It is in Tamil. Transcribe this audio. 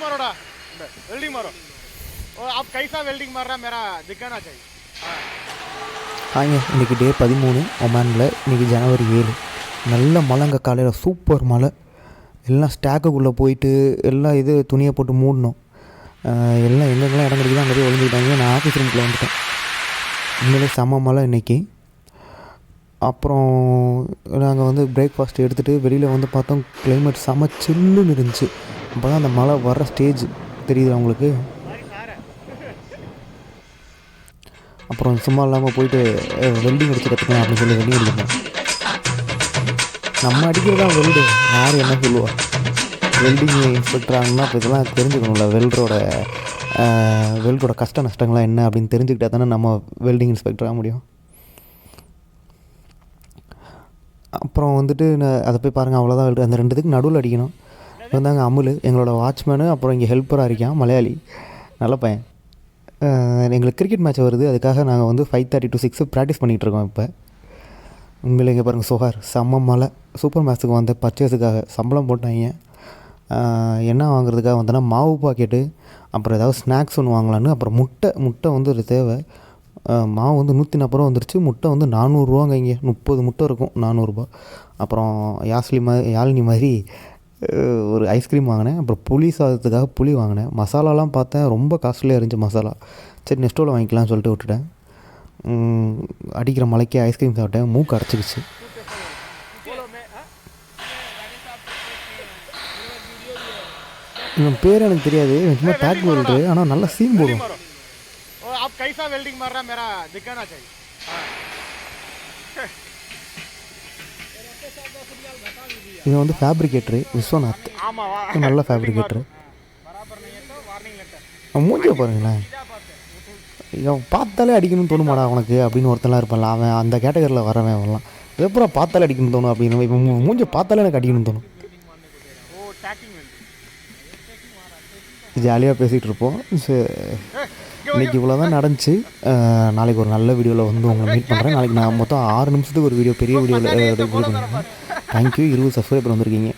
मारो डा वेल्डिंग मारो आप कैसा वेल्डिंग मार रहा मेरा दिखाना चाहिए ஆங்க இன்றைக்கி டே 13 ஒமானில். இன்றைக்கி ஜனவரி 7. நல்ல மழைங்க, காலையில் சூப்பர் மழை. எல்லாம் ஸ்டாக்குக்குள்ளே போயிட்டு எல்லாம் இது துணியை போட்டு மூடணும். எல்லாம் எங்கெங்கெல்லாம் இடம் கிடைக்குதோ அங்கே போய் ஒழிஞ்சுக்கிட்டாங்க. நான் ஆஃபீஸ் ரூமுக்குள்ளே வந்துட்டேன். உண்மையிலே செம்ம மழை இன்றைக்கி. அப்புறம் நாங்கள் வந்து பிரேக்ஃபாஸ்ட் எடுத்துகிட்டு வெளியில் வந்து பார்த்தோம். கிளைமேட் செம்ம சில்லுன்னு இருந்துச்சு. அப்போ தான் அந்த மழை வர்ற ஸ்டேஜ் தெரியுது அவங்களுக்கு. அப்புறம் சும்மா இல்லாமல் போயிட்டு வெல்டிங் அடித்து கற்றுக்கலாம் அப்படின்னு சொல்லி வெல்டிங் அடிக்கணும். நம்ம அடிக்கிறதா வெல்டு, யார் என்ன சொல்லுவா. வெல்டிங் இன்ஸ்பெக்டர் ஆகணும்னா இப்போ இதெல்லாம் தெரிஞ்சுக்கணும்ல. வெல்டரோட கஷ்ட நஷ்டங்கள்லாம் என்ன அப்படின்னு தெரிஞ்சுக்கிட்டா தானே நம்ம வெல்டிங் இன்ஸ்பெக்டர் ஆக முடியும். அப்புறம் வந்துட்டு அதை போய் பாருங்கள், அவ்வளோதான் வெல்டு. அந்த ரெண்டுத்துக்கு நடுவில் அடிக்கணும். வந்தாங்க அமுல், எங்களோட வாட்ச்மேனு. அப்புறம் இங்கே ஹெல்ப்பராக இருக்கான் மலையாளி, நல்ல பையன். எங்களுக்கு கிரிக்கெட் மேட்ச் வருது, அதுக்காக நாங்கள் வந்து 5:30 to 6 ப்ராக்டிஸ் பண்ணிகிட்ருக்கோம். இப்போ உண்மையிலே இங்கே பாருங்கள், சுகார் செம்ம மழை. சூப்பர் மேட்ச்சுக்கு வந்த பர்ச்சேஸுக்காக சம்பளம் போட்டாங்க. என்ன வாங்குறதுக்காக வந்தேன்னா மாவு பாக்கெட்டு, அப்புறம் ஏதாவது ஸ்நாக்ஸ் ஒன்று வாங்கலான்னு. அப்புறம் முட்டை வந்து ஒரு தேவை. மாவு வந்து 140 ரூபா வந்துருச்சு. முட்டை வந்து 400 ரூபாங்க. இங்கே 30 முட்டை இருக்கும், 400 ரூபா. அப்புறம் யாழினி மாதிரி ஒரு ஐஸ்கிரீம் வாங்கினேன். அப்புறம் புளி சாதத்துக்காக புளி வாங்கினேன். மசாலாலாம் பார்த்தேன், ரொம்ப காஸ்ட்லியாக இருந்துச்சு மசாலா. சரி நெக்ஸ்ட்டோவில் வாங்கிக்கலாம்னு சொல்லிட்டு விட்டுட்டேன். அடிக்கிற மலைக்கு ஐஸ்கிரீம் சாப்பிட்டேன், மூக்கு அடைச்சிக்கிச்சு. இவன் பேர் எனக்கு தெரியாது, சும்மா டேக் வெல்டு, ஆனால் நல்லா சீன் போடும். இவன் வந்து ஃபேப்ரிகேட்டரு விஸ்வநாத், நல்ல ஃபேப்ரிகேட்டரு. மூஞ்சியை பாருங்களேன், இவன் பார்த்தாலே அடிக்கணும்னு தோணுமாடா உனக்கு அப்படின்னு ஒருத்தலாம் இருப்பான்ல, அவன் அந்த கேட்டகரியில் வரவன். அவன்லாம் எப்பறம் பார்த்தாலே அடிக்கணும்னு தோணும் அப்படின்னு. இப்போ மூஞ்சி பார்த்தாலே எனக்கு அடிக்கணும்னு தோணும். ஜாலியாக பேசிகிட்டு இருப்போம். இன்றைக்கி இவ்வளோ தான் நடந்துச்சு. நாளைக்கு ஒரு நல்ல வீடியோவில் வந்து உங்களை மீட் பண்ணுறேன். நாளைக்கு நான் மொத்தம் 6 நிமிஷத்துக்கு ஒரு வீடியோ, பெரிய வீடியோவில் வீடியோ பண்ணுறேன். தேங்க்யூ. 20 சப்ஸ்கிரைபர் வந்திருக்கீங்க.